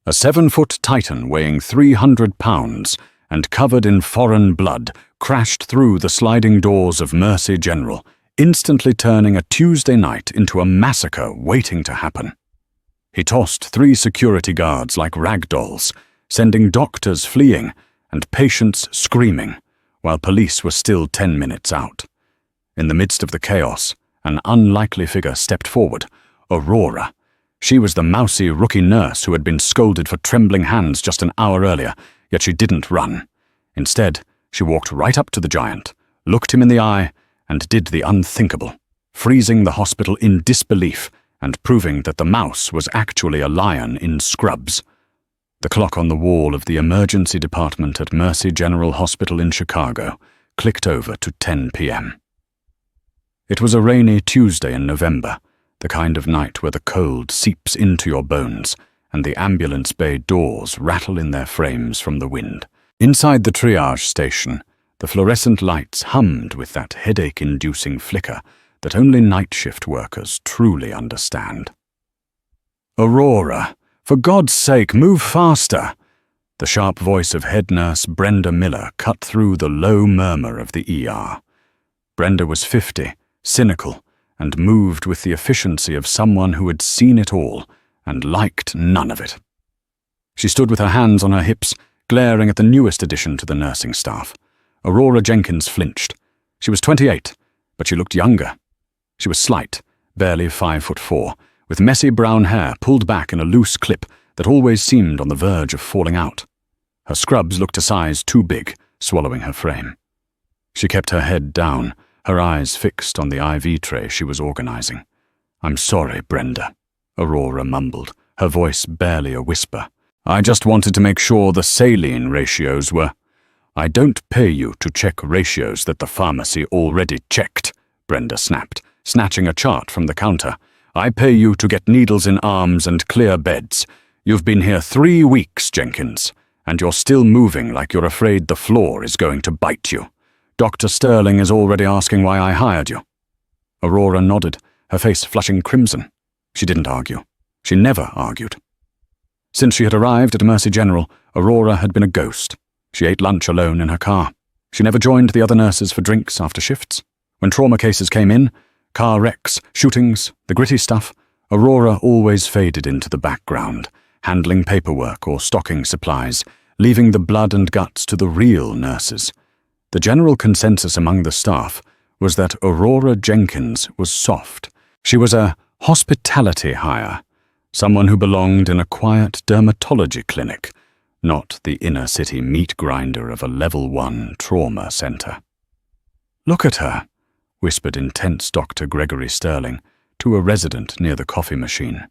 A 7-foot titan weighing 300 pounds and covered in foreign blood crashed through the sliding doors of Mercy General, instantly turning a Tuesday night into a massacre waiting to happen. He tossed 3 security guards like rag dolls, sending doctors fleeing and patients screaming, while police were still 10 minutes out. In the midst of the chaos, an unlikely figure stepped forward, Aurora. She was the mousy rookie nurse who had been scolded for trembling hands just an hour earlier, yet she didn't run. Instead, she walked right up to the giant, looked him in the eye, and did the unthinkable, freezing the hospital in disbelief and proving that the mouse was actually a lion in scrubs. The clock on the wall of the emergency department at Mercy General Hospital in Chicago clicked over to 10 p.m. It was a rainy Tuesday in November, the kind of night where the cold seeps into your bones and the ambulance bay doors rattle in their frames from the wind. Inside the triage station, the fluorescent lights hummed with that headache-inducing flicker that only night shift workers truly understand. "Aurora, for God's sake, move faster!" The sharp voice of head nurse Brenda Miller cut through the low murmur of the ER. Brenda was 50, cynical, and moved with the efficiency of someone who had seen it all and liked none of it. She stood with her hands on her hips, glaring at the newest addition to the nursing staff. Aurora Jenkins flinched. She was 28, but she looked younger. She was slight, barely 5'4", with messy brown hair pulled back in a loose clip that always seemed on the verge of falling out. Her scrubs looked a size too big, swallowing her frame. She kept her head down, her eyes fixed on the IV tray she was organizing. "I'm sorry, Brenda," Aurora mumbled, her voice barely a whisper. "I just wanted to make sure the saline ratios were—" "I don't pay you to check ratios that the pharmacy already checked," Brenda snapped, snatching a chart from the counter. "I pay you to get needles in arms and clear beds. You've been here 3 weeks, Jenkins, and you're still moving like you're afraid the floor is going to bite you. Dr. Sterling is already asking why I hired you." Aurora nodded, her face flushing crimson. She didn't argue. She never argued. Since she had arrived at Mercy General, Aurora had been a ghost. She ate lunch alone in her car. She never joined the other nurses for drinks after shifts. When trauma cases came in, car wrecks, shootings, the gritty stuff, Aurora always faded into the background, handling paperwork or stocking supplies, leaving the blood and guts to the real nurses. The general consensus among the staff was that Aurora Jenkins was soft. She was a hospitality hire, someone who belonged in a quiet dermatology clinic, not the inner-city meat grinder of a Level 1 trauma center. "Look at her," whispered intense Dr. Gregory Sterling to a resident near the coffee machine.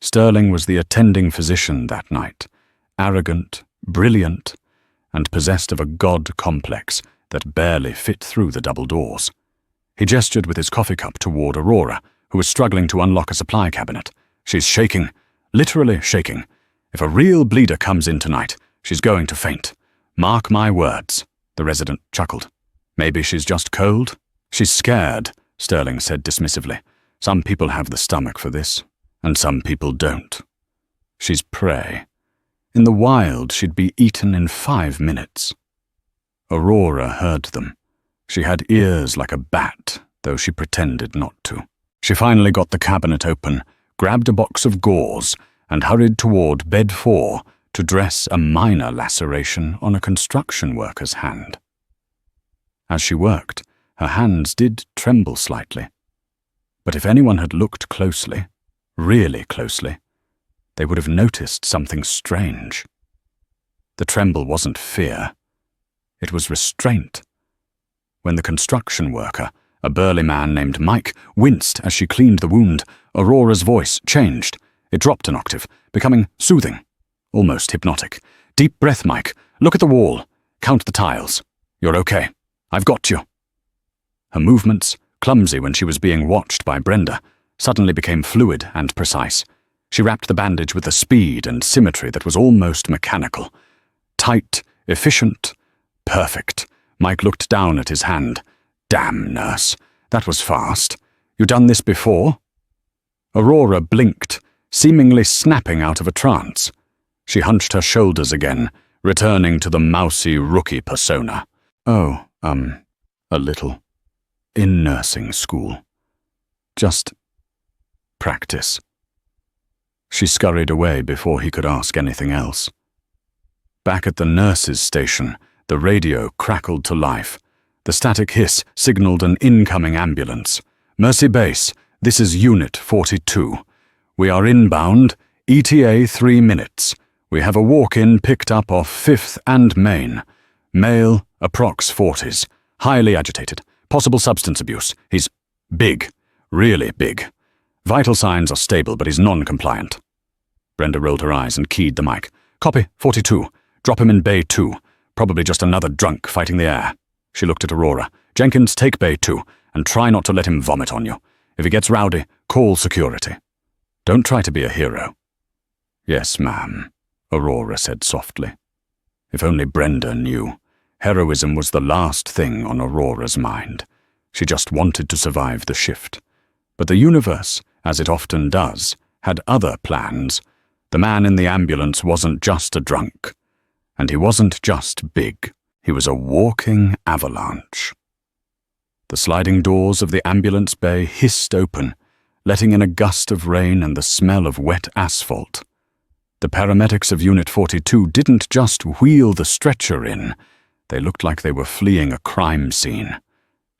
Sterling was the attending physician that night, arrogant, brilliant, and possessed of a god complex that barely fit through the double doors. He gestured with his coffee cup toward Aurora, who was struggling to unlock a supply cabinet. "She's shaking, literally shaking. If a real bleeder comes in tonight, she's going to faint. Mark my words," the resident chuckled. "Maybe she's just cold?" "She's scared," Sterling said dismissively. "Some people have the stomach for this, and some people don't. She's prey. In the wild, she'd be eaten in 5 minutes." Aurora heard them. She had ears like a bat, though she pretended not to. She finally got the cabinet open, grabbed a box of gauze, and hurried toward bed 4 to dress a minor laceration on a construction worker's hand. As she worked, her hands did tremble slightly. But if anyone had looked closely, really closely, they would have noticed something strange. The tremble wasn't fear. It was restraint. When the construction worker, a burly man named Mike, winced as she cleaned the wound, Aurora's voice changed. It dropped an octave, becoming soothing, almost hypnotic. "Deep breath, Mike. Look at the wall. Count the tiles. You're okay. I've got you." Her movements, clumsy when she was being watched by Brenda, suddenly became fluid and precise. She wrapped the bandage with a speed and symmetry that was almost mechanical. Tight, efficient, perfect. Mike looked down at his hand. "Damn, nurse. That was fast. You done this before?" Aurora blinked, seemingly snapping out of a trance. She hunched her shoulders again, returning to the mousy rookie persona. Oh, a little. In nursing school. Just practice. She scurried away before he could ask anything else. Back at the nurses' station, the radio crackled to life. The static hiss signaled an incoming ambulance. Mercy Base, this is Unit 42. We are inbound, ETA 3 minutes. We have a walk-in picked up off 5th and Main. Male, approx 40s. Highly agitated. Possible substance abuse. He's big. Really big. Vital signs are stable, but he's non-compliant. Brenda rolled her eyes and keyed the mic. Copy, 42. Drop him in Bay 2. Probably just another drunk fighting the air. She looked at Aurora. Jenkins, take Bay 2, and try not to let him vomit on you. If he gets rowdy, call security. Don't try to be a hero. Yes, ma'am, Aurora said softly. If only Brenda knew. Heroism was the last thing on Aurora's mind. She just wanted to survive the shift. But the universe, as it often does, had other plans. The man in the ambulance wasn't just a drunk. And he wasn't just big. He was a walking avalanche. The sliding doors of the ambulance bay hissed open, letting in a gust of rain and the smell of wet asphalt. The paramedics of Unit 42 didn't just wheel the stretcher in. They looked like they were fleeing a crime scene.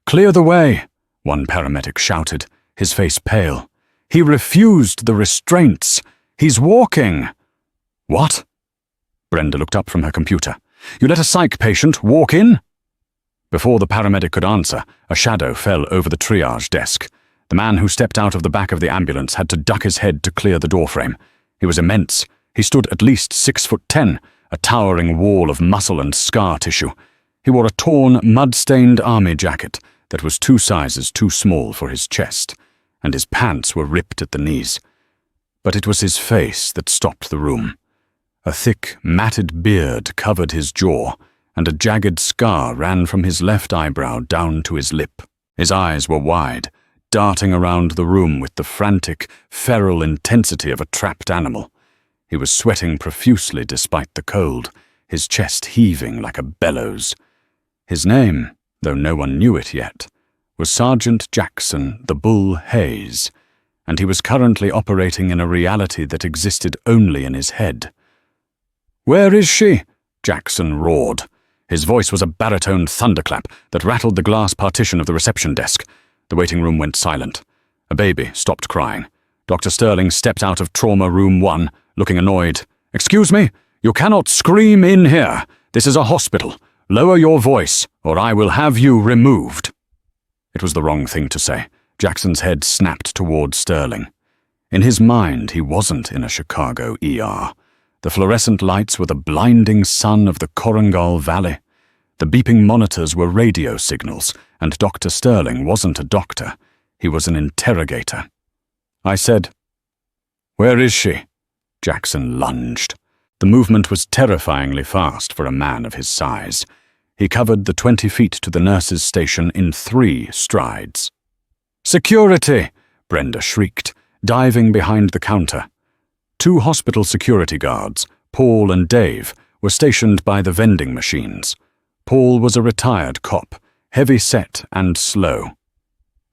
"Clear the way," one paramedic shouted, his face pale. "He refused the restraints. He's walking." "What?" Brenda looked up from her computer. "You let a psych patient walk in?" Before the paramedic could answer, a shadow fell over the triage desk. The man who stepped out of the back of the ambulance had to duck his head to clear the doorframe. He was immense. He stood at least 6'10", a towering wall of muscle and scar tissue. He wore a torn, mud-stained army jacket that was 2 sizes too small for his chest, and his pants were ripped at the knees. But it was his face that stopped the room. A thick, matted beard covered his jaw, and a jagged scar ran from his left eyebrow down to his lip. His eyes were wide, darting around the room with the frantic, feral intensity of a trapped animal. He was sweating profusely despite the cold, his chest heaving like a bellows. His name, though no one knew it yet, was Sergeant Jackson the Bull Hayes, and he was currently operating in a reality that existed only in his head. "Where is she?" Jackson roared. His voice was a baritone thunderclap that rattled the glass partition of the reception desk. The waiting room went silent. A baby stopped crying. Dr. Sterling stepped out of Trauma Room 1, looking annoyed. "Excuse me? You cannot scream in here. This is a hospital. Lower your voice, or I will have you removed." It was the wrong thing to say. Jackson's head snapped toward Sterling. In his mind, he wasn't in a Chicago ER. The fluorescent lights were the blinding sun of the Korengal Valley. The beeping monitors were radio signals, and Dr. Sterling wasn't a doctor. He was an interrogator. I said, "Where is she?" Jackson lunged. The movement was terrifyingly fast for a man of his size. He covered the 20 feet to the nurse's station in 3 strides. "Security!" Brenda shrieked, diving behind the counter. 2 hospital security guards, Paul and Dave, were stationed by the vending machines. Paul was a retired cop, heavy-set and slow.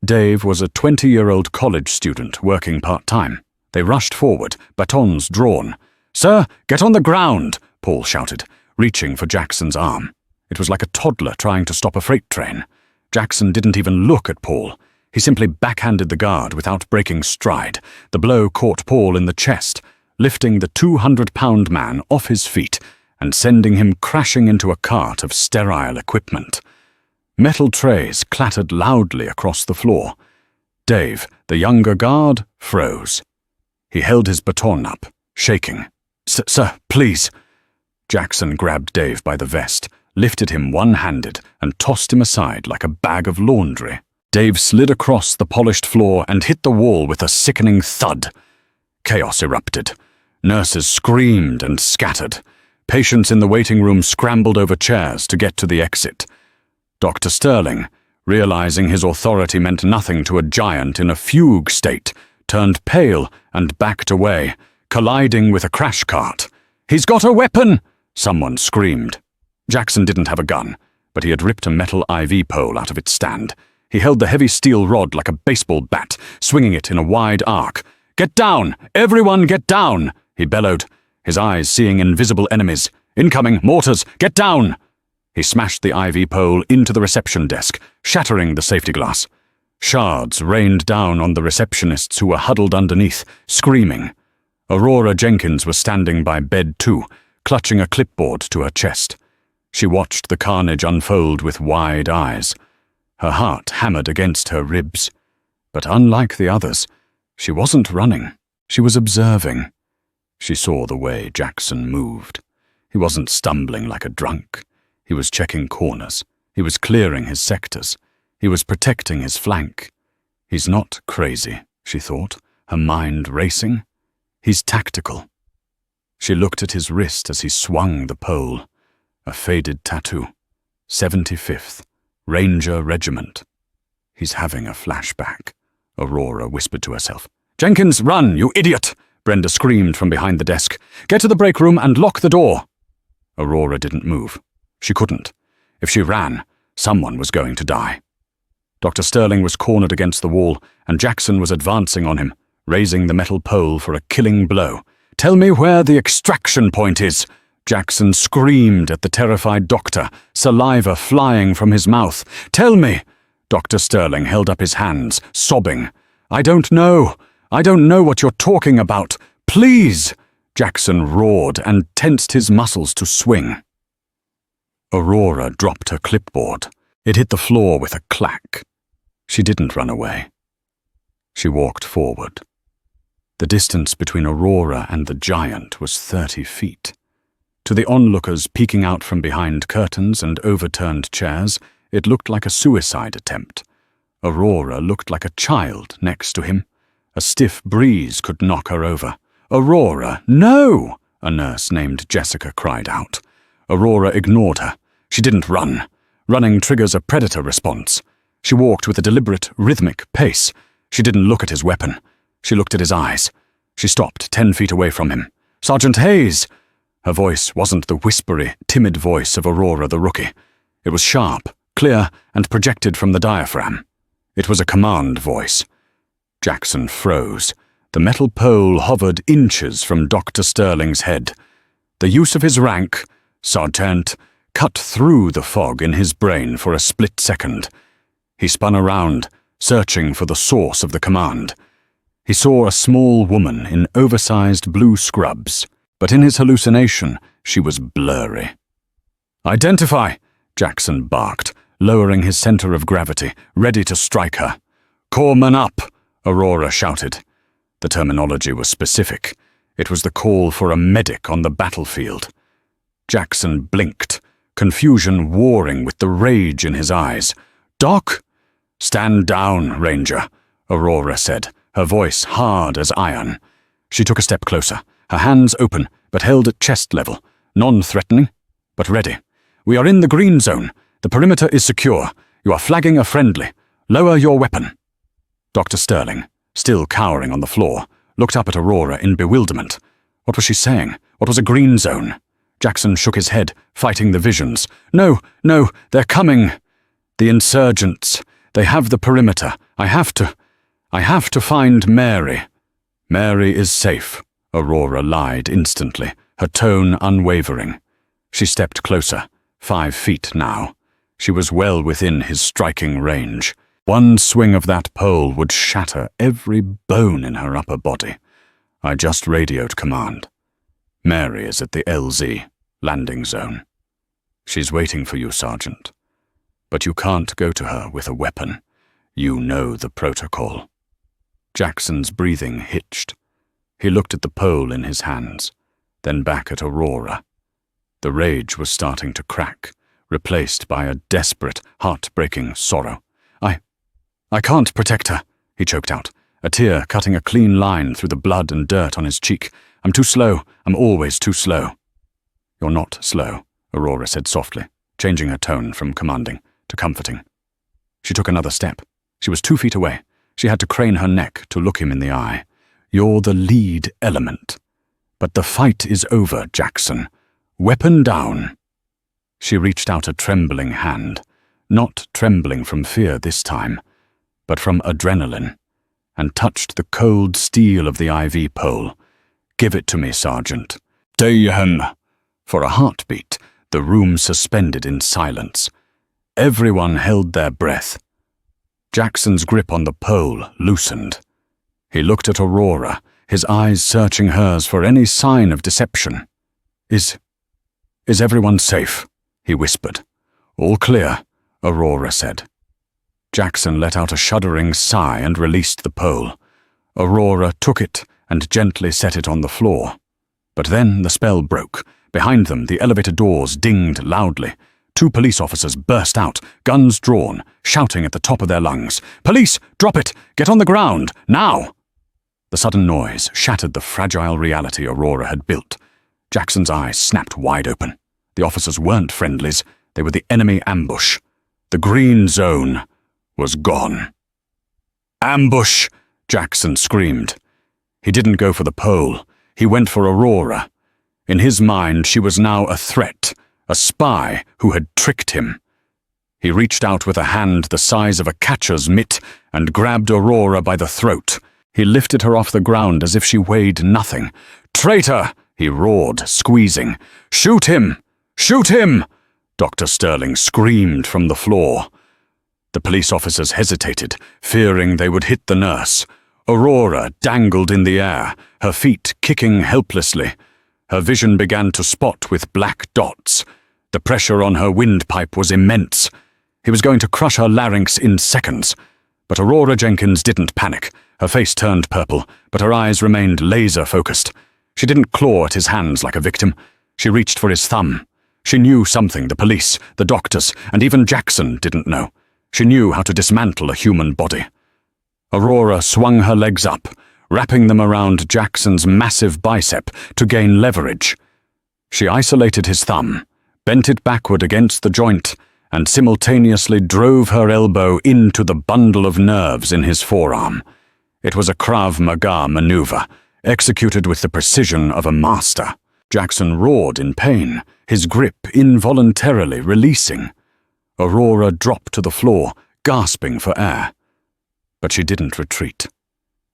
Dave was a 20-year-old college student working part-time. They rushed forward, batons drawn. "Sir, get on the ground!" Paul shouted, reaching for Jackson's arm. It was like a toddler trying to stop a freight train. Jackson didn't even look at Paul. He simply backhanded the guard without breaking stride. The blow caught Paul in the chest, lifting the 200-pound man off his feet and sending him crashing into a cart of sterile equipment. Metal trays clattered loudly across the floor. Dave, the younger guard, froze. He held his baton up, shaking. Sir, please." Jackson grabbed Dave by the vest, lifted him one-handed, and tossed him aside like a bag of laundry. Dave slid across the polished floor and hit the wall with a sickening thud. Chaos erupted. Nurses screamed and scattered. Patients in the waiting room scrambled over chairs to get to the exit. Dr. Sterling, realizing his authority meant nothing to a giant in a fugue state, turned pale and backed away, colliding with a crash cart. He's got a weapon! Someone screamed. Jackson didn't have a gun, but he had ripped a metal IV pole out of its stand. He held the heavy steel rod like a baseball bat, swinging it in a wide arc. "Get down! Everyone get down!" he bellowed, his eyes seeing invisible enemies. "Incoming! Mortars! Get down!" He smashed the IV pole into the reception desk, shattering the safety glass. Shards rained down on the receptionists who were huddled underneath, screaming. Aurora Jenkins was standing by bed 2, clutching a clipboard to her chest. She watched the carnage unfold with wide eyes. Her heart hammered against her ribs. But unlike the others, she wasn't running. She was observing. She saw the way Jackson moved. He wasn't stumbling like a drunk. He was checking corners. He was clearing his sectors. He was protecting his flank. He's not crazy, she thought, her mind racing. He's tactical. She looked at his wrist as he swung the pole. A faded tattoo. 75th, Ranger Regiment. He's having a flashback, Aurora whispered to herself. "Jenkins, run, you idiot!" Brenda screamed from behind the desk. "Get to the break room and lock the door." Aurora didn't move. She couldn't. If she ran, someone was going to die. Dr. Sterling was cornered against the wall, and Jackson was advancing on him, raising the metal pole for a killing blow. "Tell me where the extraction point is!" Jackson screamed at the terrified doctor, saliva flying from his mouth. "Tell me!" Dr. Sterling held up his hands, sobbing. I don't know what you're talking about. Please!" Jackson roared and tensed his muscles to swing. Aurora dropped her clipboard. It hit the floor with a clack. She didn't run away. She walked forward. The distance between Aurora and the giant was 30 feet. To the onlookers peeking out from behind curtains and overturned chairs, it looked like a suicide attempt. Aurora looked like a child next to him. A stiff breeze could knock her over. "Aurora, no!" a nurse named Jessica cried out. Aurora ignored her. She didn't run. Running triggers a predator response. She walked with a deliberate, rhythmic pace. She didn't look at his weapon. She looked at his eyes. She stopped 10 feet away from him. "Sergeant Hayes!" Her voice wasn't the whispery, timid voice of Aurora the rookie. It was sharp, clear, and projected from the diaphragm. It was a command voice. Jackson froze. The metal pole hovered inches from Dr. Sterling's head. The use of his rank, Sergeant, cut through the fog in his brain for a split second. He spun around, searching for the source of the command. He saw a small woman in oversized blue scrubs, but in his hallucination, she was blurry. "Identify!" Jackson barked, lowering his center of gravity, ready to strike her. "Corpsman up!" Aurora shouted. The terminology was specific. It was the call for a medic on the battlefield. Jackson blinked, confusion warring with the rage in his eyes. "Doc?" "Stand down, Ranger," Aurora said, her voice hard as iron. She took a step closer, her hands open, but held at chest level, non-threatening, but ready. "We are in the green zone. The perimeter is secure. You are flagging a friendly. Lower your weapon." Dr. Sterling, still cowering on the floor, looked up at Aurora in bewilderment. What was she saying? What was a green zone? Jackson shook his head, fighting the visions. No, they're coming. "The insurgents. They have the perimeter. I have to find Mary." "Mary is safe," Aurora lied instantly, her tone unwavering. She stepped closer, 5 feet now. She was well within his striking range. One swing of that pole would shatter every bone in her upper body. I just radioed command. "Mary is at the LZ, landing zone. She's waiting for you, Sergeant. But you can't go to her with a weapon. You know the protocol." Jackson's breathing hitched. He looked at the pole in his hands, then back at Aurora. The rage was starting to crack, replaced by a desperate, heart-breaking sorrow. I can't protect her," he choked out, a tear cutting a clean line through the blood and dirt on his cheek. "I'm too slow. I'm always too slow." "You're not slow," Aurora said softly, changing her tone from commanding to comforting. She took another step. She was 2 feet away. She had to crane her neck to look him in the eye. "You're the lead element." But the fight is over, Jackson. Weapon down." She reached out a trembling hand, not trembling from fear this time, but from adrenaline, and touched the cold steel of the IV pole. "Give it to me, Sergeant." "Damn!" For a heartbeat, the room suspended in silence. Everyone held their breath. Jackson's grip on the pole loosened. He looked at Aurora, his eyes searching hers for any sign of deception. Is everyone safe?" he whispered. "All clear," Aurora said. Jackson let out a shuddering sigh and released the pole. Aurora took it and gently set it on the floor. But then the spell broke. Behind them, the elevator doors dinged loudly. 2 police officers burst out, guns drawn, shouting at the top of their lungs. "Police, drop it! Get on the ground, now!" The sudden noise shattered the fragile reality Aurora had built. Jackson's eyes snapped wide open. The officers weren't friendlies, they were the enemy ambush. The green zone was gone. "Ambush!" Jackson screamed. He didn't go for the pole, he went for Aurora. In his mind, she was now a threat, a spy who had tricked him. He reached out with a hand the size of a catcher's mitt and grabbed Aurora by the throat. He lifted her off the ground as if she weighed nothing. "Traitor!" he roared, squeezing. "Shoot him! Shoot him!" Dr. Sterling screamed from the floor. The police officers hesitated, fearing they would hit the nurse. Aurora dangled in the air, her feet kicking helplessly. Her vision began to spot with black dots. The pressure on her windpipe was immense. He was going to crush her larynx in seconds. But Aurora Jenkins didn't panic. Her face turned purple, but her eyes remained laser-focused. She didn't claw at his hands like a victim. She reached for his thumb. She knew something the police, the doctors, and even Jackson didn't know. She knew how to dismantle a human body. Aurora swung her legs up, wrapping them around Jackson's massive bicep to gain leverage. She isolated his thumb, bent it backward against the joint, and simultaneously drove her elbow into the bundle of nerves in his forearm. It was a Krav Maga maneuver, executed with the precision of a master. Jackson roared in pain, his grip involuntarily releasing. Aurora dropped to the floor, gasping for air. But she didn't retreat.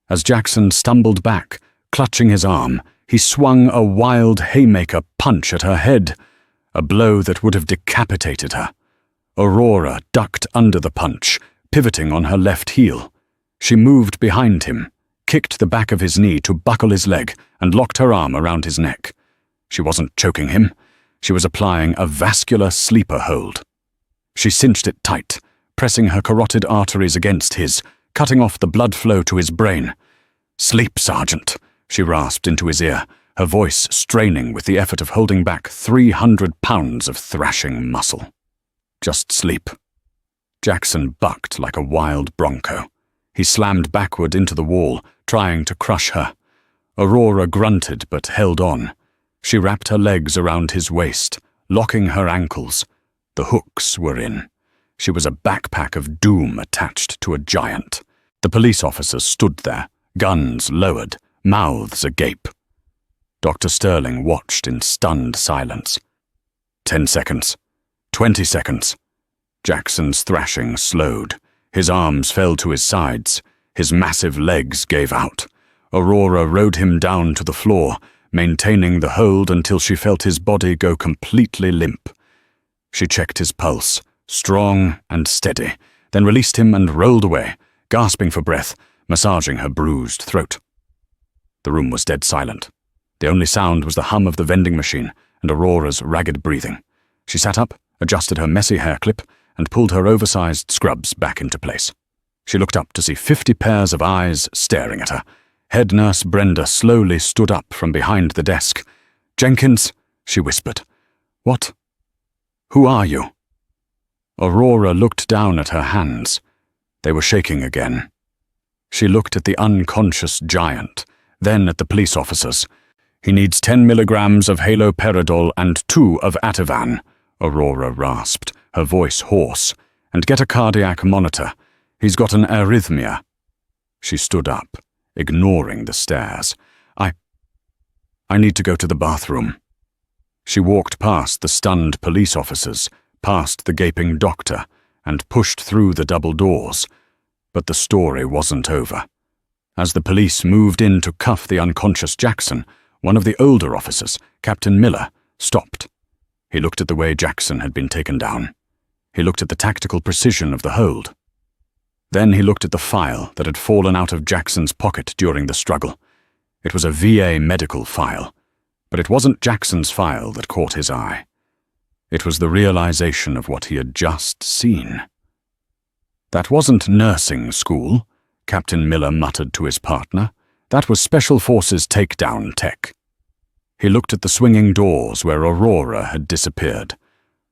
As Jackson stumbled back, clutching his arm, he swung a wild haymaker punch at her head, a blow that would have decapitated her. Aurora ducked under the punch, pivoting on her left heel. She moved behind him, kicked the back of his knee to buckle his leg, and locked her arm around his neck. She wasn't choking him. She was applying a vascular sleeper hold. She cinched it tight, pressing her carotid arteries against his, cutting off the blood flow to his brain. "Sleep, Sergeant," she rasped into his ear, her voice straining with the effort of holding back 300 pounds of thrashing muscle. "Just sleep." Jackson bucked like a wild bronco. He slammed backward into the wall, trying to crush her. Aurora grunted but held on. She wrapped her legs around his waist, locking her ankles. The hooks were in. She was a backpack of doom attached to a giant. The police officers stood there, guns lowered, mouths agape. Dr. Sterling watched in stunned silence. 10 seconds. 20 seconds. Jackson's thrashing slowed. His arms fell to his sides. His massive legs gave out. Aurora rode him down to the floor, maintaining the hold until she felt his body go completely limp. She checked his pulse, strong and steady, then released him and rolled away, gasping for breath, massaging her bruised throat. The room was dead silent. The only sound was the hum of the vending machine and Aurora's ragged breathing. She sat up, adjusted her messy hair clip, and pulled her oversized scrubs back into place. She looked up to see 50 pairs of eyes staring at her. Head nurse Brenda slowly stood up from behind the desk. "Jenkins," she whispered. "What? Who are you?" Aurora looked down at her hands. They were shaking again. She looked at the unconscious giant, then at the police officers. "He needs 10 milligrams of haloperidol and 2 of Ativan," Aurora rasped, her voice hoarse. "And get a cardiac monitor. He's got an arrhythmia." She stood up, ignoring the stares. I need to go to the bathroom." She walked past the stunned police officers, past the gaping doctor, and pushed through the double doors. But the story wasn't over. As the police moved in to cuff the unconscious Jackson, one of the older officers, Captain Miller, stopped. He looked at the way Jackson had been taken down. He looked at the tactical precision of the hold. Then he looked at the file that had fallen out of Jackson's pocket during the struggle. It was a VA medical file, but it wasn't Jackson's file that caught his eye. It was the realization of what he had just seen. "That wasn't nursing school," Captain Miller muttered to his partner. "That was Special Forces takedown tech." He looked at the swinging doors where Aurora had disappeared.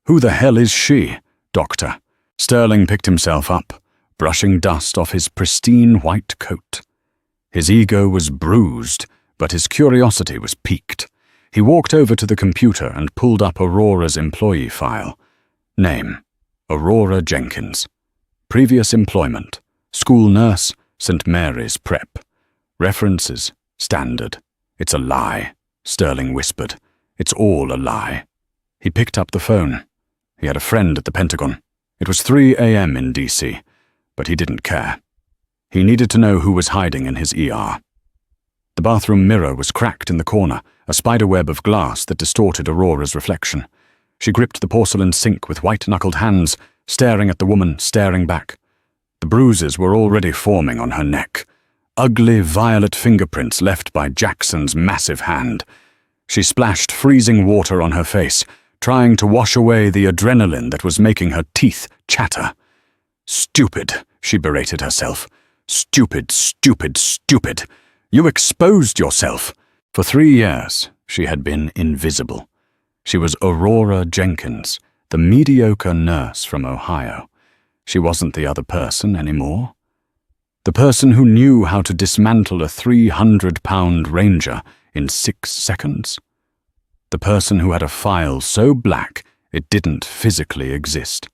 "Who the hell is she, Doctor?" Sterling picked himself up, brushing dust off his pristine white coat. His ego was bruised, but his curiosity was piqued. He walked over to the computer and pulled up Aurora's employee file. Name: Aurora Jenkins. Previous employment: school nurse, St. Mary's Prep. References: standard. "It's a lie," Sterling whispered. "It's all a lie." He picked up the phone. He had a friend at the Pentagon. It was 3 a.m. in D.C., but he didn't care. He needed to know who was hiding in his ER. The bathroom mirror was cracked in the corner, a spiderweb of glass that distorted Aurora's reflection. She gripped the porcelain sink with white-knuckled hands, staring at the woman staring back. The bruises were already forming on her neck. Ugly violet fingerprints left by Jackson's massive hand. She splashed freezing water on her face, trying to wash away the adrenaline that was making her teeth chatter. "Stupid," she berated herself. "Stupid, stupid, stupid. You exposed yourself." For 3 years, she had been invisible. She was Aurora Jenkins, the mediocre nurse from Ohio. She wasn't the other person anymore. The person who knew how to dismantle a 300-pound Ranger in 6 seconds. The person who had a file so black it didn't physically exist.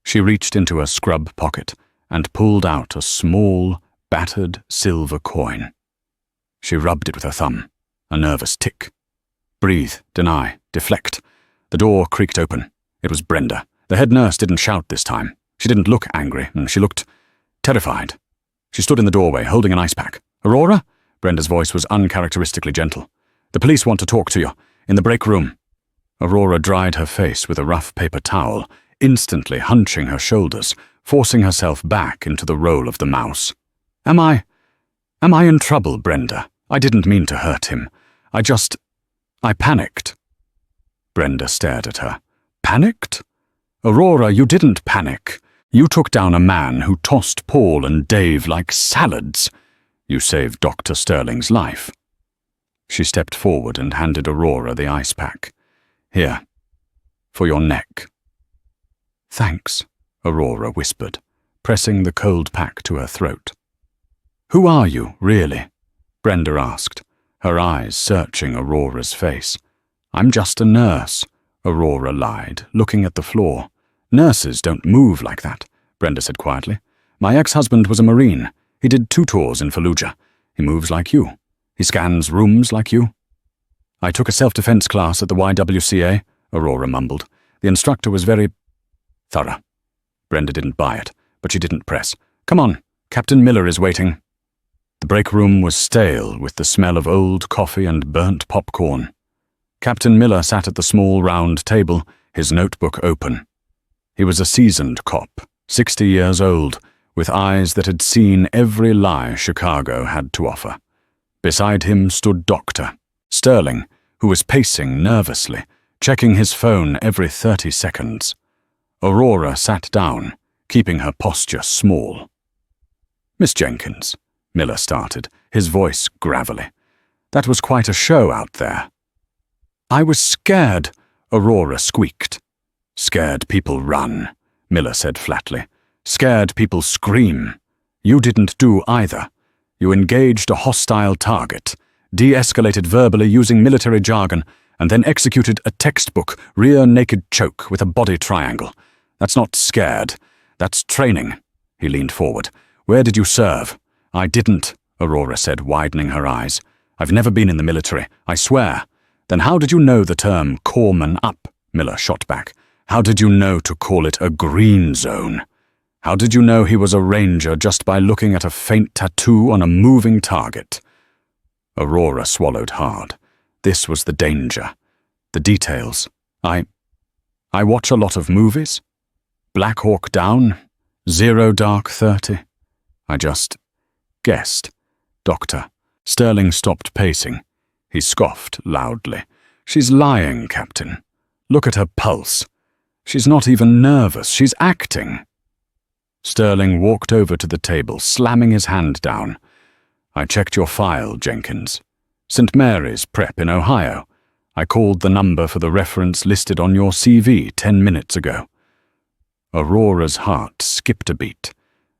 She reached into a scrub pocket and pulled out a small, battered silver coin. She rubbed it with her thumb, a nervous tick. Breathe, deny, deflect. The door creaked open. It was Brenda. The head nurse didn't shout this time. She didn't look angry, and she looked terrified. She stood in the doorway, holding an ice pack. "Aurora?" Brenda's voice was uncharacteristically gentle. "The police want to talk to you, in the break room." Aurora dried her face with a rough paper towel, instantly hunching her shoulders, forcing herself back into the role of the mouse. Am I in trouble, Brenda? I didn't mean to hurt him. I panicked." Brenda stared at her. "Panicked? Aurora, you didn't panic. You took down a man who tossed Paul and Dave like salads. You saved Dr. Sterling's life." She stepped forward and handed Aurora the ice pack. "Here, for your neck." "Thanks," Aurora whispered, pressing the cold pack to her throat. "Who are you, really?" Brenda asked, her eyes searching Aurora's face. "I'm just a nurse," Aurora lied, looking at the floor. "Nurses don't move like that," Brenda said quietly. "My ex-husband was a Marine. He did 2 tours in Fallujah. He moves like you. He scans rooms like you." "I took a self-defense class at the YWCA," Aurora mumbled. "The instructor was very thorough." Brenda didn't buy it, but she didn't press. "Come on, Captain Miller is waiting." The break room was stale with the smell of old coffee and burnt popcorn. Captain Miller sat at the small round table, his notebook open. He was a seasoned cop, 60 years old, with eyes that had seen every lie Chicago had to offer. Beside him stood Dr. Sterling, who was pacing nervously, checking his phone every 30 seconds. Aurora sat down, keeping her posture small. "Miss Jenkins," Miller started, his voice gravelly. "That was quite a show out there." "I was scared," Aurora squeaked. "Scared people run," Miller said flatly. "Scared people scream. You didn't do either. You engaged a hostile target, de-escalated verbally using military jargon, and then executed a textbook rear naked choke with a body triangle. That's not scared. That's training." He leaned forward. "Where did you serve?" "I didn't," Aurora said, widening her eyes. I've never been in the military, I swear. Then how did you know the term corpsman up? Miller shot back. How did you know to call it a green zone? How did you know he was a ranger just by looking at a faint tattoo on a moving target? Aurora swallowed hard. This was the danger. The details. I watch a lot of movies. Black Hawk Down, Zero Dark 30. I just guessed. Doctor. Sterling stopped pacing. He scoffed loudly. She's lying, Captain. Look at her pulse. She's not even nervous. She's acting. Sterling walked over to the table, slamming his hand down. I checked your file, Jenkins. St. Mary's Prep in Ohio. I called the number for the reference listed on your CV 10 minutes ago. Aurora's heart skipped a beat,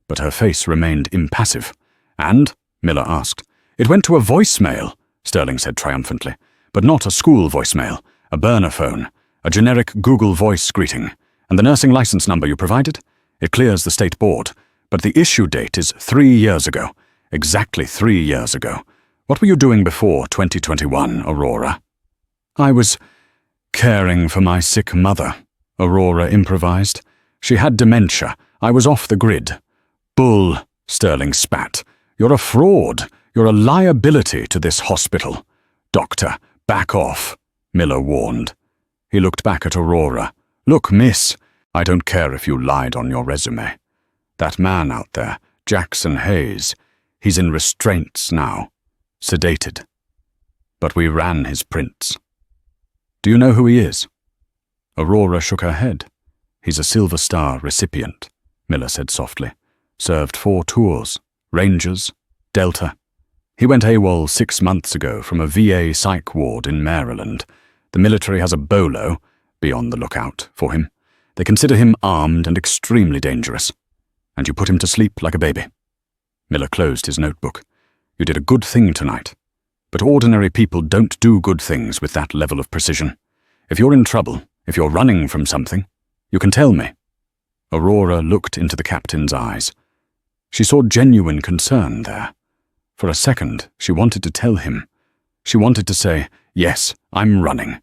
but her face remained impassive. And? Miller asked. It went to a voicemail, Sterling said triumphantly. But not a school voicemail, a burner phone, a generic Google Voice greeting. And the nursing license number you provided? It clears the state board, but the issue date is 3 years ago. Exactly 3 years ago. What were you doing before 2021, Aurora? I was caring for my sick mother, Aurora improvised. She had dementia. I was off the grid. Bull, Sterling spat. You're a fraud. You're a liability to this hospital. Doctor, back off, Miller warned. He looked back at Aurora. Look, miss, I don't care if you lied on your resume. That man out there, Jackson Hayes, he's in restraints now, sedated. But we ran his prints. Do you know who he is? Aurora shook her head. He's a Silver Star recipient, Miller said softly. Served 4 tours, Rangers, Delta. He went AWOL 6 months ago from a VA psych ward in Maryland. The military has a bolo, be on the lookout, for him. They consider him armed and extremely dangerous. And you put him to sleep like a baby. Miller closed his notebook. You did a good thing tonight. But ordinary people don't do good things with that level of precision. If you're in trouble, if you're running from something, you can tell me. Aurora looked into the captain's eyes. She saw genuine concern there. For a second, she wanted to tell him. She wanted to say, yes, I'm running.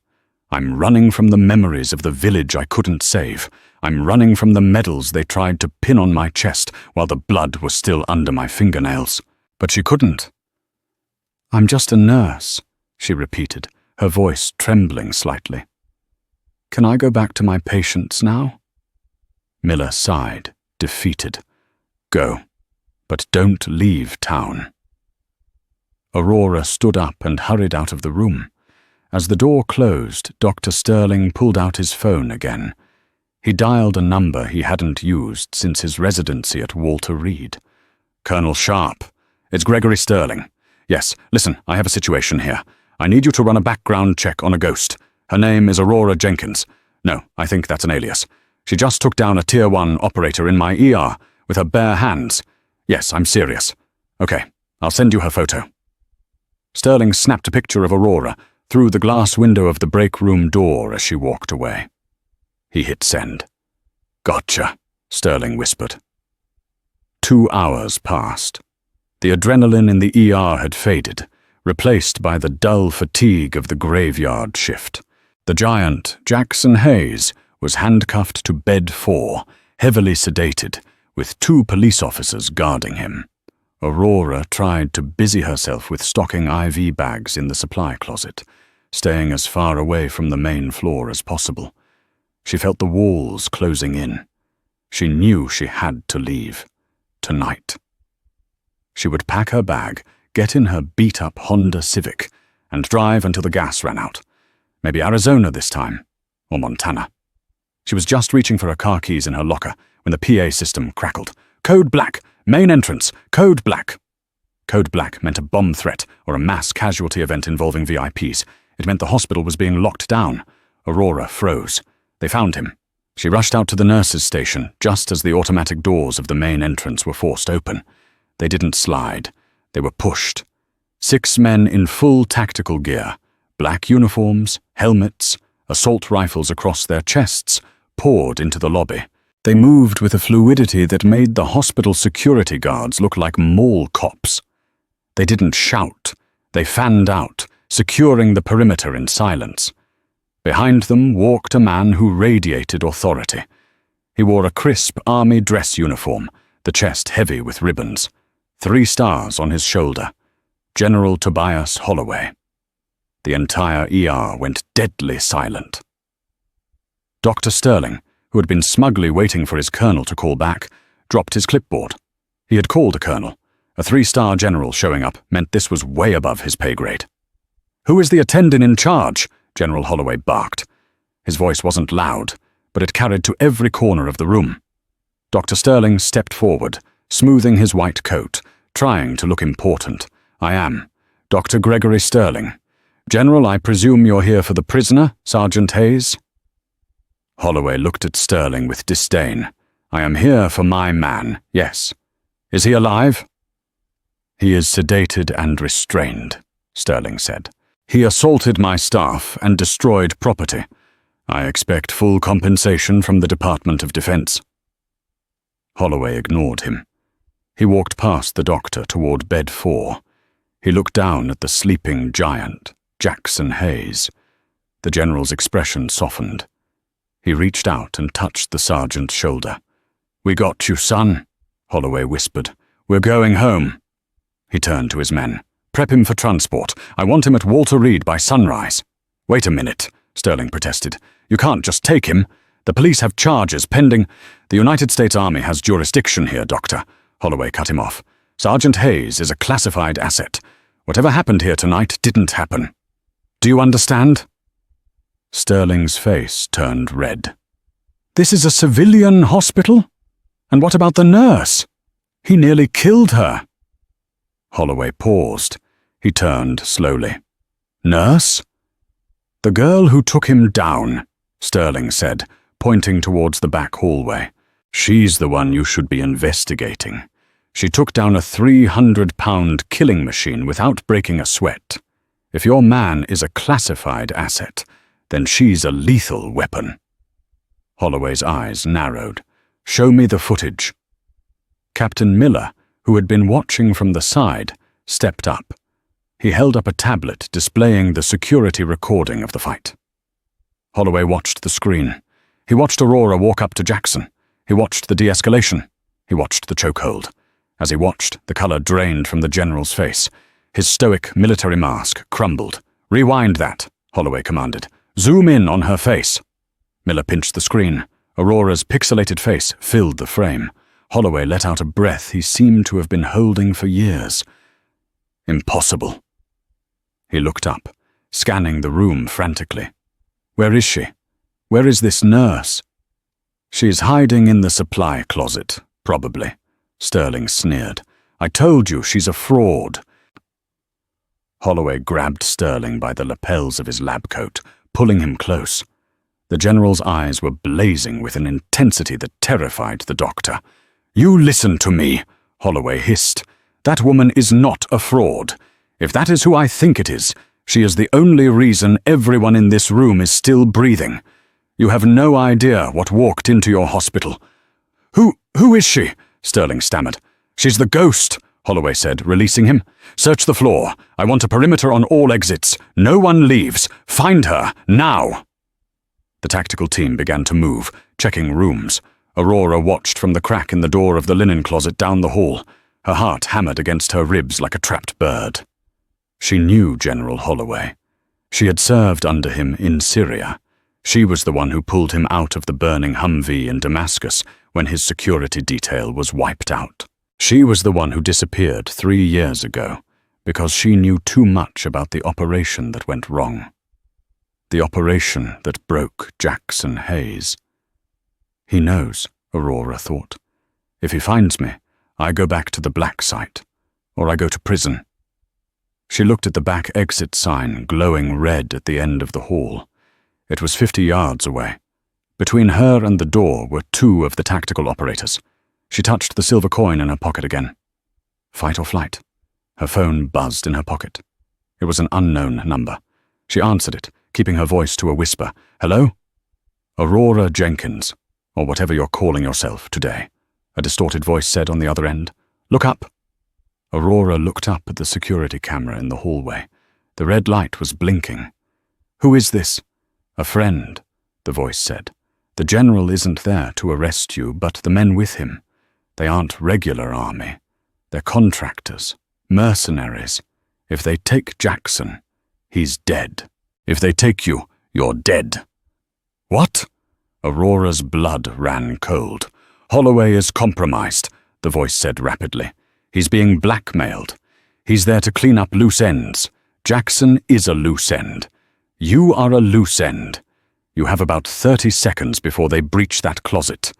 I'm running from the memories of the village I couldn't save. I'm running from the medals they tried to pin on my chest while the blood was still under my fingernails. But she couldn't. I'm just a nurse, she repeated, her voice trembling slightly. Can I go back to my patients now? Miller sighed, defeated. Go, but don't leave town. Aurora stood up and hurried out of the room. As the door closed, Dr. Sterling pulled out his phone again. He dialed a number he hadn't used since his residency at Walter Reed. Colonel Sharp. It's Gregory Sterling. Yes, listen, I have a situation here. I need you to run a background check on a ghost. Her name is Aurora Jenkins. No, I think that's an alias. She just took down a Tier 1 operator in my ER with her bare hands. Yes, I'm serious. Okay, I'll send you her photo. Sterling snapped a picture of Aurora through the glass window of the break room door as she walked away. He hit send. Gotcha, Sterling whispered. 2 hours passed. The adrenaline in the ER had faded, replaced by the dull fatigue of the graveyard shift. The giant, Jackson Hayes, was handcuffed to bed 4, heavily sedated, with 2 police officers guarding him. Aurora tried to busy herself with stocking IV bags in the supply closet, staying as far away from the main floor as possible. She felt the walls closing in. She knew she had to leave. Tonight. She would pack her bag, get in her beat-up Honda Civic, and drive until the gas ran out. Maybe Arizona this time, or Montana. She was just reaching for her car keys in her locker when the PA system crackled. Code Black! Main entrance! Code Black! Code Black meant a bomb threat or a mass casualty event involving VIPs. It meant the hospital was being locked down. Aurora froze. They found him. She rushed out to the nurses' station just as the automatic doors of the main entrance were forced open. They didn't slide. They were pushed. 6 men in full tactical gear, black uniforms, helmets, assault rifles across their chests, poured into the lobby. They moved with a fluidity that made the hospital security guards look like mall cops. They didn't shout. They fanned out, securing the perimeter in silence. Behind them walked a man who radiated authority. He wore a crisp army dress uniform, the chest heavy with ribbons. 3 stars on his shoulder. General Tobias Holloway. The entire ER went deadly silent. Dr. Sterling, who had been smugly waiting for his colonel to call back, dropped his clipboard. He had called a colonel. A 3-star general showing up meant this was way above his pay grade. "Who is the attendant in charge?" General Holloway barked. His voice wasn't loud, but it carried to every corner of the room. Dr. Sterling stepped forward, smoothing his white coat, trying to look important. "I am Dr. Gregory Sterling. General, I presume you're here for the prisoner, Sergeant Hayes?" Holloway looked at Sterling with disdain. "I am here for my man, yes. Is he alive?" "He is sedated and restrained," Sterling said. "He assaulted my staff and destroyed property. I expect full compensation from the Department of Defense." Holloway ignored him. He walked past the doctor toward bed 4. He looked down at the sleeping giant, Jackson Hayes. The general's expression softened. He reached out and touched the sergeant's shoulder. "We got you, son," Holloway whispered. "We're going home." He turned to his men. "Prep him for transport. I want him at Walter Reed by sunrise." "Wait a minute," Sterling protested. "You can't just take him. The police have charges pending." "The United States Army has jurisdiction here, Doctor," Holloway cut him off. "Sergeant Hayes is a classified asset. Whatever happened here tonight didn't happen. Do you understand?" Sterling's face turned red. "This is a civilian hospital? And what about the nurse? He nearly killed her." Holloway paused. He turned slowly. "Nurse?" "The girl who took him down," Sterling said, pointing towards the back hallway. "She's the one you should be investigating. She took down a 300-pound killing machine without breaking a sweat. If your man is a classified asset, then she's a lethal weapon." Holloway's eyes narrowed. "Show me the footage." Captain Miller, who had been watching from the side, stepped up. He held up a tablet displaying the security recording of the fight. Holloway watched the screen. He watched Aurora walk up to Jackson. He watched the de-escalation. He watched the chokehold. As he watched, the color drained from the general's face. His stoic military mask crumbled. "Rewind that," Holloway commanded. "Zoom in on her face." Miller pinched the screen. Aurora's pixelated face filled the frame. Holloway let out a breath he seemed to have been holding for years. "Impossible." He looked up, scanning the room frantically. "Where is she? Where is this nurse?" "She's hiding in the supply closet, probably," Sterling sneered. "I told you she's a fraud." Holloway grabbed Sterling by the lapels of his lab coat, pulling him close. The general's eyes were blazing with an intensity that terrified the doctor. "You listen to me," Holloway hissed. "That woman is not a fraud. If that is who I think it is, she is the only reason everyone in this room is still breathing. You have no idea what walked into your hospital." Who is she?" Sterling stammered. "She's the ghost," Holloway said, releasing him. "Search the floor. I want a perimeter on all exits. No one leaves. Find her, now." The tactical team began to move, checking rooms. Aurora watched from the crack in the door of the linen closet down the hall. Her heart hammered against her ribs like a trapped bird. She knew General Holloway. She had served under him in Syria. She was the one who pulled him out of the burning Humvee in Damascus when his security detail was wiped out. She was the one who disappeared 3 years ago because she knew too much about the operation that went wrong. The operation that broke Jackson Hayes. He knows, Aurora thought. If he finds me, I go back to the black site, or I go to prison. She looked at the back exit sign glowing red at the end of the hall. It was 50 yards away. Between her and the door were 2 of the tactical operators. She touched the silver coin in her pocket again. Fight or flight? Her phone buzzed in her pocket. It was an unknown number. She answered it, keeping her voice to a whisper. "Hello?" "Aurora Jenkins, or whatever you're calling yourself today," a distorted voice said on the other end. "Look up." Aurora looked up at the security camera in the hallway. The red light was blinking. "Who is this?" "A friend," the voice said. "The general isn't there to arrest you, but the men with him. They aren't regular army. They're contractors, mercenaries. If they take Jackson, he's dead. If they take you, you're dead." "What?" Aurora's blood ran cold. "Holloway is compromised," the voice said rapidly. "He's being blackmailed. He's there to clean up loose ends. Jackson is a loose end. You are a loose end. You have about 30 seconds before they breach that closet.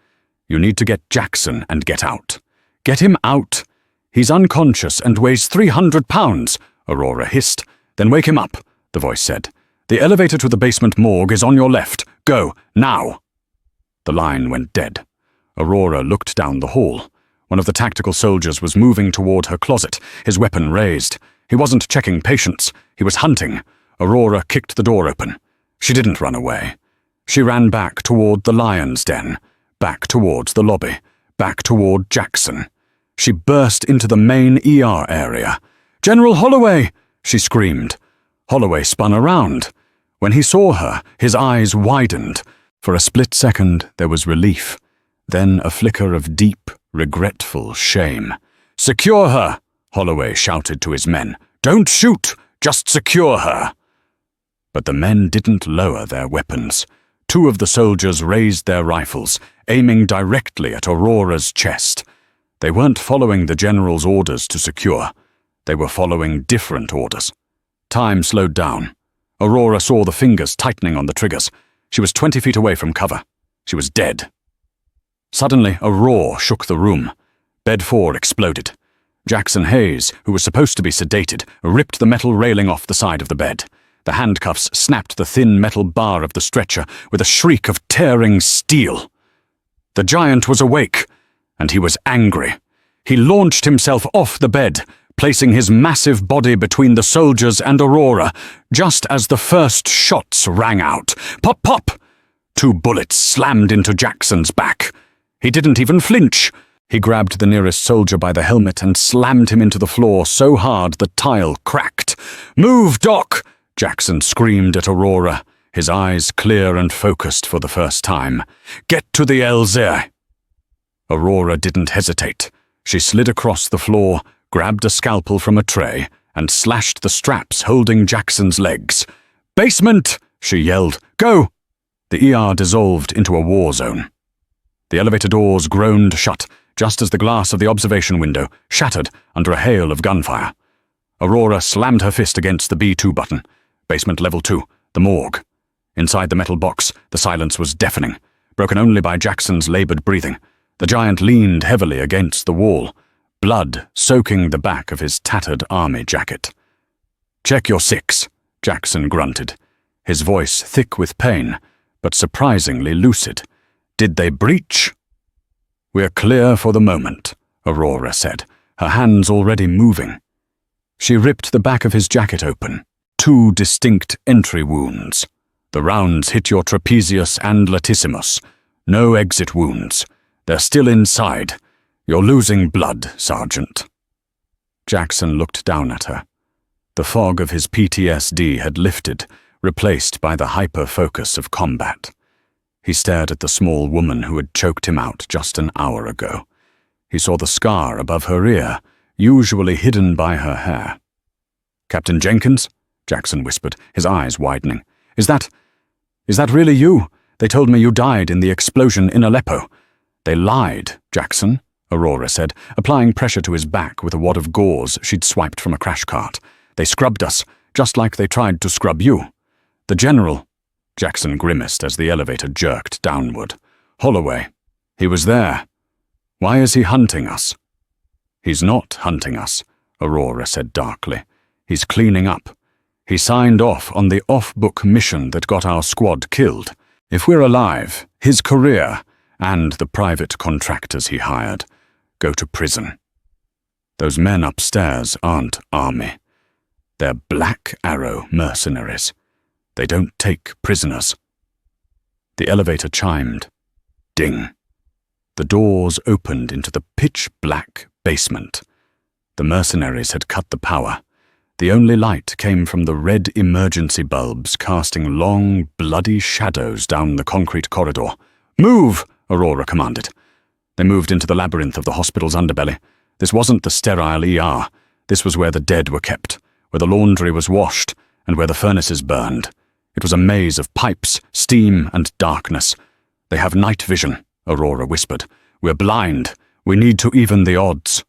You need to get Jackson and get out. Get him out. He's unconscious and weighs 300 pounds, Aurora hissed. "Then wake him up," the voice said. "The elevator to the basement morgue is on your left. Go, now." The line went dead. Aurora looked down the hall. One of the tactical soldiers was moving toward her closet, his weapon raised. He wasn't checking patients. He was hunting. Aurora kicked the door open. She didn't run away. She ran back toward the lion's den, back towards the lobby, back toward Jackson. She burst into the main ER area. "General Holloway!" she screamed. Holloway spun around. When he saw her, his eyes widened. For a split second, there was relief. Then a flicker of deep, regretful shame. "Secure her!" Holloway shouted to his men. "Don't shoot! Just secure her!" But the men didn't lower their weapons. Two of the soldiers raised their rifles, aiming directly at Aurora's chest. They weren't following the general's orders to secure. They were following different orders. Time slowed down. Aurora saw the fingers tightening on the triggers. She was 20 feet away from cover. She was dead. Suddenly, a roar shook the room. Bed 4 exploded. Jackson Hayes, who was supposed to be sedated, ripped the metal railing off the side of the bed. The handcuffs snapped the thin metal bar of the stretcher with a shriek of tearing steel. The giant was awake, and he was angry. He launched himself off the bed, placing his massive body between the soldiers and Aurora, just as the first shots rang out. Pop, pop! 2 bullets slammed into Jackson's back. He didn't even flinch. He grabbed the nearest soldier by the helmet and slammed him into the floor so hard the tile cracked. "Move, Doc!" Jackson screamed at Aurora, his eyes clear and focused for the first time. "Get to the LZ!" Aurora didn't hesitate. She slid across the floor, grabbed a scalpel from a tray, and slashed the straps holding Jackson's legs. "Basement!" she yelled. "Go!" The ER dissolved into a war zone. The elevator doors groaned shut, just as the glass of the observation window shattered under a hail of gunfire. Aurora slammed her fist against the B2 button. Basement level 2, the morgue. Inside the metal box, the silence was deafening, broken only by Jackson's labored breathing. The giant leaned heavily against the wall, blood soaking the back of his tattered army jacket. "Check your 6, Jackson grunted, his voice thick with pain, but surprisingly lucid. "Did they breach?" "We're clear for the moment," Aurora said, her hands already moving. She ripped the back of his jacket open. 2 distinct entry wounds. The rounds hit your trapezius and latissimus. No exit wounds. They're still inside. You're losing blood, Sergeant. Jackson looked down at her. The fog of his PTSD had lifted, replaced by the hyper-focus of combat. He stared at the small woman who had choked him out just an hour ago. He saw the scar above her ear, usually hidden by her hair. "Captain Jenkins?" Jackson whispered, his eyes widening. Is that really you? They told me you died in the explosion in Aleppo." "They lied, Jackson," Aurora said, applying pressure to his back with a wad of gauze she'd swiped from a crash cart. "They scrubbed us, just like they tried to scrub you. The general—" Jackson grimaced as the elevator jerked downward. "Holloway. He was there. Why is he hunting us?" "He's not hunting us," Aurora said darkly. "He's cleaning up. He signed off on the off-book mission that got our squad killed. If we're alive, his career, and the private contractors he hired, go to prison. Those men upstairs aren't army. They're Black Arrow mercenaries. They don't take prisoners." The elevator chimed. Ding. The doors opened into the pitch-black basement. The mercenaries had cut the power. The only light came from the red emergency bulbs casting long, bloody shadows down the concrete corridor. "Move!" Aurora commanded. They moved into the labyrinth of the hospital's underbelly. This wasn't the sterile ER. This was where the dead were kept, where the laundry was washed, and where the furnaces burned. It was a maze of pipes, steam, and darkness. "They have night vision," Aurora whispered. "We're blind. We need to even the odds."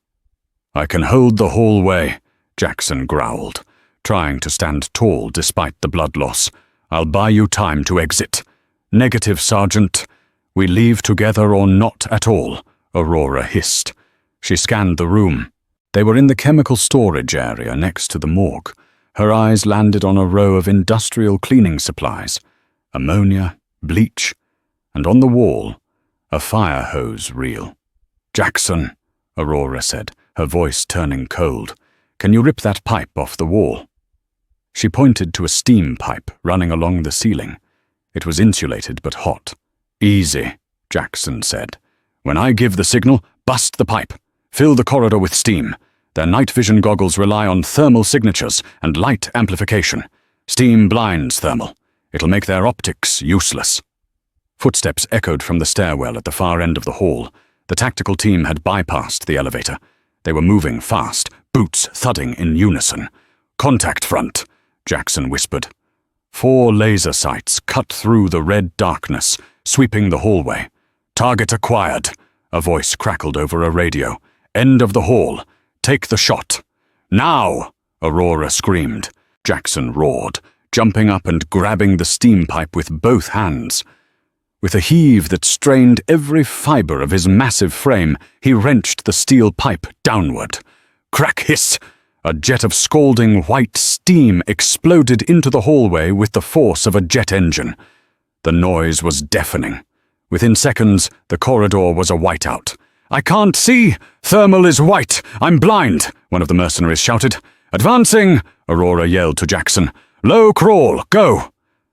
"I can hold the hallway," Jackson growled, trying to stand tall despite the blood loss. "I'll buy you time to exit." "Negative, Sergeant. We leave together or not at all," Aurora hissed. She scanned the room. They were in the chemical storage area next to the morgue. Her eyes landed on a row of industrial cleaning supplies, ammonia, bleach, and on the wall, a fire hose reel. "Jackson," Aurora said, her voice turning cold. "Can you rip that pipe off the wall?" She pointed to a steam pipe running along the ceiling. It was insulated but hot. "Easy," Jackson said. "When I give the signal, bust the pipe. Fill the corridor with steam. Their night vision goggles rely on thermal signatures and light amplification. Steam blinds thermal. It'll make their optics useless." Footsteps echoed from the stairwell at the far end of the hall. The tactical team had bypassed the elevator. They were moving fast, boots thudding in unison. "Contact front," Jackson whispered. 4 laser sights cut through the red darkness, sweeping the hallway. "Target acquired," a voice crackled over a radio. "End of the hall. Take the shot." "Now!" Aurora screamed. Jackson roared, jumping up and grabbing the steam pipe with both hands. With a heave that strained every fiber of his massive frame, he wrenched the steel pipe downward. Crack hiss! A jet of scalding white steam exploded into the hallway with the force of a jet engine. The noise was deafening. Within seconds, the corridor was a whiteout. "I can't see! Thermal is white! I'm blind!" one of the mercenaries shouted. "Advancing!" Aurora yelled to Jackson. "Low crawl! Go!"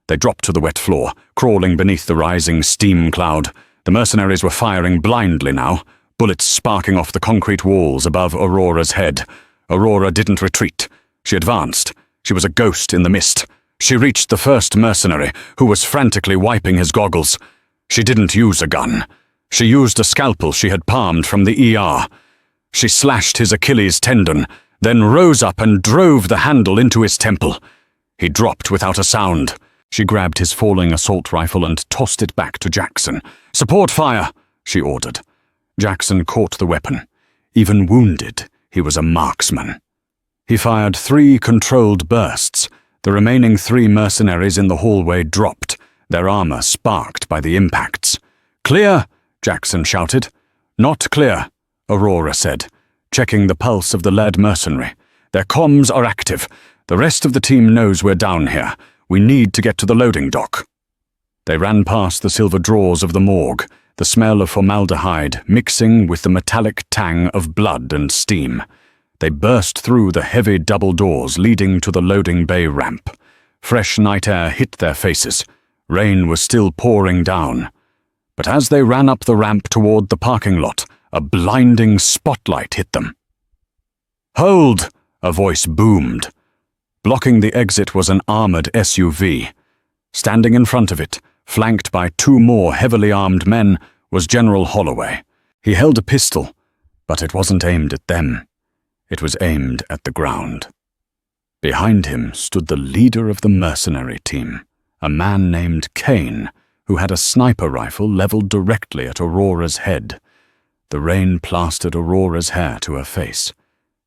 They dropped to the wet floor, crawling beneath the rising steam cloud. The mercenaries were firing blindly now, bullets sparking off the concrete walls above Aurora's head. Aurora didn't retreat. She advanced. She was a ghost in the mist. She reached the first mercenary, who was frantically wiping his goggles. She didn't use a gun. She used a scalpel she had palmed from the ER. She slashed his Achilles tendon, then rose up and drove the handle into his temple. He dropped without a sound. She grabbed his falling assault rifle and tossed it back to Jackson. "Support fire," she ordered. Jackson caught the weapon. Even wounded, he was a marksman. He fired 3 controlled bursts. The remaining 3 mercenaries in the hallway dropped, their armor sparked by the impacts. "Clear!" Jackson shouted. "Not clear," Aurora said, checking the pulse of the lead mercenary. "Their comms are active. The rest of the team knows we're down here. We need to get to the loading dock." They ran past the silver drawers of the morgue, the smell of formaldehyde mixing with the metallic tang of blood and steam. They burst through the heavy double doors leading to the loading bay ramp. Fresh night air hit their faces. Rain was still pouring down. But as they ran up the ramp toward the parking lot, a blinding spotlight hit them. "Hold!" a voice boomed. Blocking the exit was an armored SUV. Standing in front of it, flanked by 2 more heavily armed men, was General Holloway. He held a pistol, but it wasn't aimed at them. It was aimed at the ground. Behind him stood the leader of the mercenary team, a man named Kane, who had a sniper rifle leveled directly at Aurora's head. The rain plastered Aurora's hair to her face.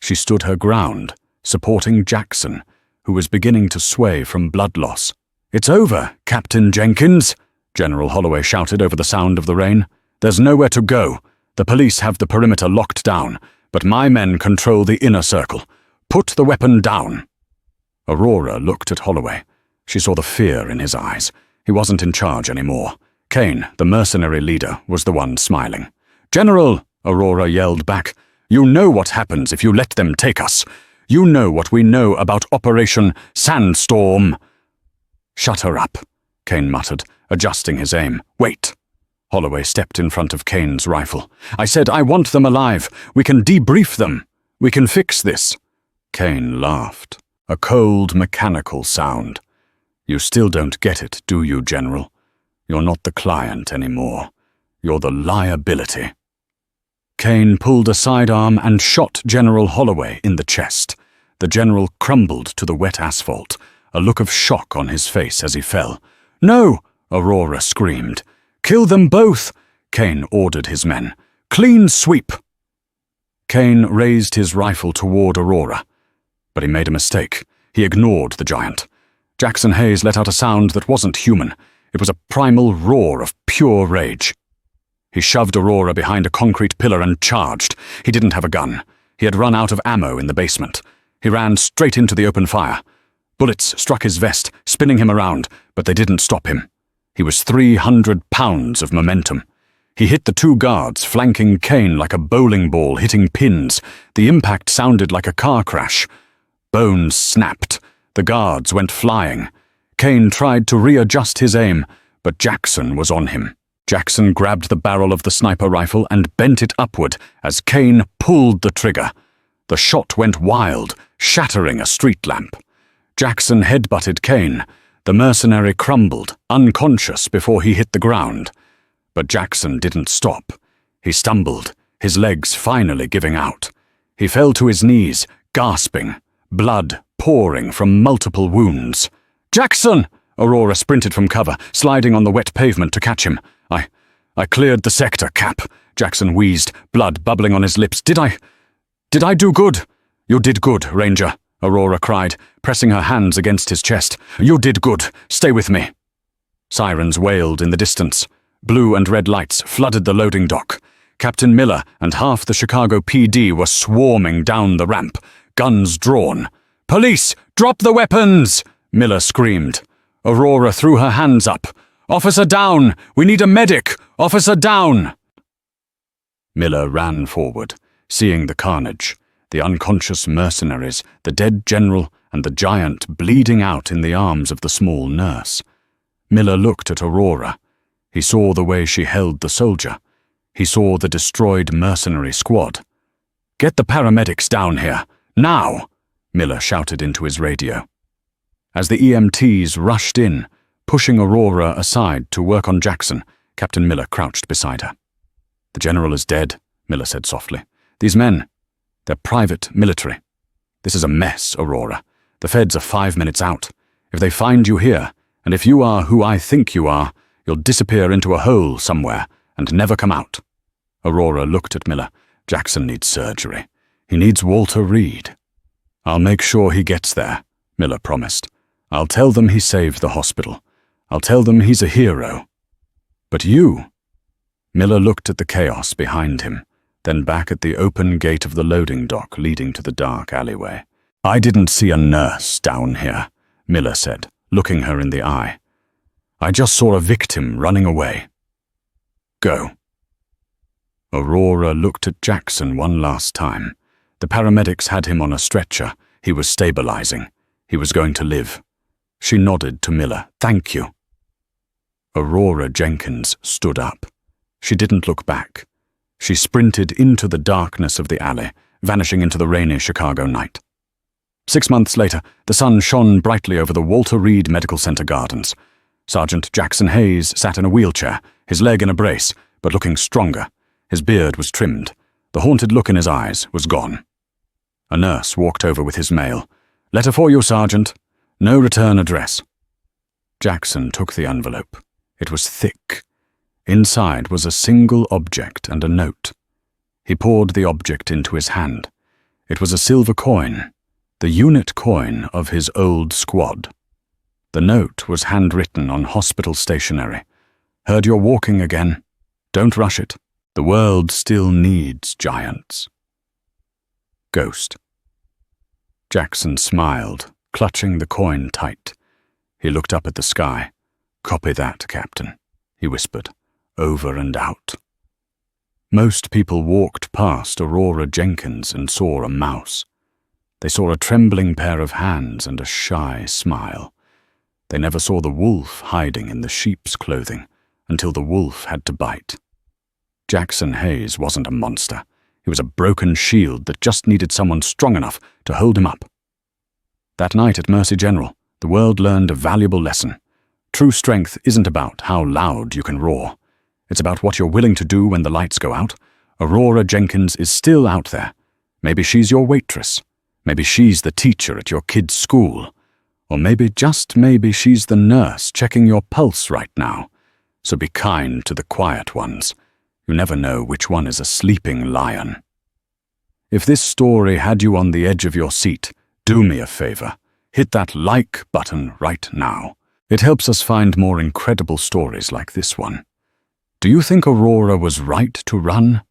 She stood her ground, supporting Jackson, who was beginning to sway from blood loss. "It's over, Captain Jenkins," General Holloway shouted over the sound of the rain. "There's nowhere to go. The police have the perimeter locked down, but my men control the inner circle. Put the weapon down." Aurora looked at Holloway. She saw the fear in his eyes. He wasn't in charge anymore. Kane, the mercenary leader, was the one smiling. "General," Aurora yelled back, "you know what happens if you let them take us. You know what we know about Operation Sandstorm." "Shut her up," Kane muttered, adjusting his aim. "Wait." Holloway stepped in front of Kane's rifle. "I said I want them alive. We can debrief them. We can fix this." Kane laughed. A cold, mechanical sound. "You still don't get it, do you, General? You're not the client anymore. You're the liability." Kane pulled a sidearm and shot General Holloway in the chest. The general crumbled to the wet asphalt, a look of shock on his face as he fell. "No!" Aurora screamed. "Kill them both!" Kane ordered his men. "Clean sweep!" Kane raised his rifle toward Aurora. But he made a mistake. He ignored the giant. Jackson Hayes let out a sound that wasn't human. It was a primal roar of pure rage. He shoved Aurora behind a concrete pillar and charged. He didn't have a gun. He had run out of ammo in the basement. He ran straight into the open fire. Bullets struck his vest, spinning him around, but they didn't stop him. He was 300 pounds of momentum. He hit the two guards, flanking Kane like a bowling ball hitting pins. The impact sounded like a car crash. Bones snapped. The guards went flying. Kane tried to readjust his aim, but Jackson was on him. Jackson grabbed the barrel of the sniper rifle and bent it upward as Kane pulled the trigger. The shot went wild, shattering a street lamp. Jackson headbutted Kane. The mercenary crumbled, unconscious before he hit the ground. But Jackson didn't stop. He stumbled, his legs finally giving out. He fell to his knees, gasping, blood pouring from multiple wounds. "Jackson!" Aurora sprinted from cover, sliding on the wet pavement to catch him. I cleared the sector, Cap," Jackson wheezed, blood bubbling on his lips. Did I do good?" "You did good, Ranger," Aurora cried, pressing her hands against his chest. "You did good. Stay with me." Sirens wailed in the distance. Blue and red lights flooded the loading dock. Captain Miller and half the Chicago PD were swarming down the ramp, guns drawn. "Police, drop the weapons!" Miller screamed. Aurora threw her hands up. "Officer down! We need a medic! Officer down!" Miller ran forward, seeing the carnage, the unconscious mercenaries, the dead general, and the giant bleeding out in the arms of the small nurse. Miller looked at Aurora. He saw the way she held the soldier. He saw the destroyed mercenary squad. "Get the paramedics down here, now!" Miller shouted into his radio. As the EMTs rushed in, pushing Aurora aside to work on Jackson, Captain Miller crouched beside her. "The general is dead," Miller said softly. "These men, they're private military. This is a mess, Aurora. The feds are 5 minutes out. If they find you here, and if you are who I think you are, you'll disappear into a hole somewhere and never come out." Aurora looked at Miller. "Jackson needs surgery. He needs Walter Reed." "I'll make sure he gets there," Miller promised. "I'll tell them he saved the hospital. I'll tell them he's a hero. But you?" Miller looked at the chaos behind him, then back at the open gate of the loading dock leading to the dark alleyway. "I didn't see a nurse down here," Miller said, looking her in the eye. "I just saw a victim running away. Go." Aurora looked at Jackson one last time. The paramedics had him on a stretcher. He was stabilizing. He was going to live. She nodded to Miller. "Thank you." Aurora Jenkins stood up. She didn't look back. She sprinted into the darkness of the alley, vanishing into the rainy Chicago night. 6 months later, the sun shone brightly over the Walter Reed Medical Center gardens. Sergeant Jackson Hayes sat in a wheelchair, his leg in a brace, but looking stronger. His beard was trimmed. The haunted look in his eyes was gone. A nurse walked over with his mail. "Letter for you, Sergeant. No return address." Jackson took the envelope. It was thick. Inside was a single object and a note. He poured the object into his hand. It was a silver coin, the unit coin of his old squad. The note was handwritten on hospital stationery. "Heard you're walking again. Don't rush it. The world still needs giants." Ghost. Jackson smiled, clutching the coin tight. He looked up at the sky. "Copy that, Captain," he whispered, over and out. Most people walked past Aurora Jenkins and saw a mouse. They saw a trembling pair of hands and a shy smile. They never saw the wolf hiding in the sheep's clothing until the wolf had to bite. Jackson Hayes wasn't a monster. He was a broken shield that just needed someone strong enough to hold him up. That night at Mercy General, the world learned a valuable lesson. True strength isn't about how loud you can roar. It's about what you're willing to do when the lights go out. Aurora Jenkins is still out there. Maybe she's your waitress. Maybe she's the teacher at your kid's school. Or maybe, just maybe, she's the nurse checking your pulse right now. So be kind to the quiet ones. You never know which one is a sleeping lion. If this story had you on the edge of your seat, do me a favor. Hit that like button right now. It helps us find more incredible stories like this one. Do you think Aurora was right to run?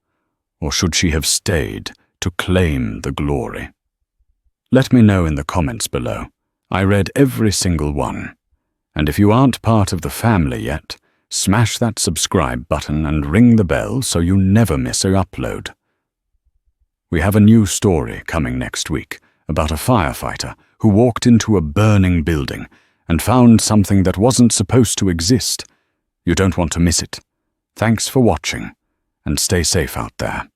Or should she have stayed to claim the glory? Let me know in the comments below. I read every single one. And if you aren't part of the family yet, smash that subscribe button and ring the bell so you never miss an upload. We have a new story coming next week about a firefighter who walked into a burning building and found something that wasn't supposed to exist. You don't want to miss it. Thanks for watching, and stay safe out there.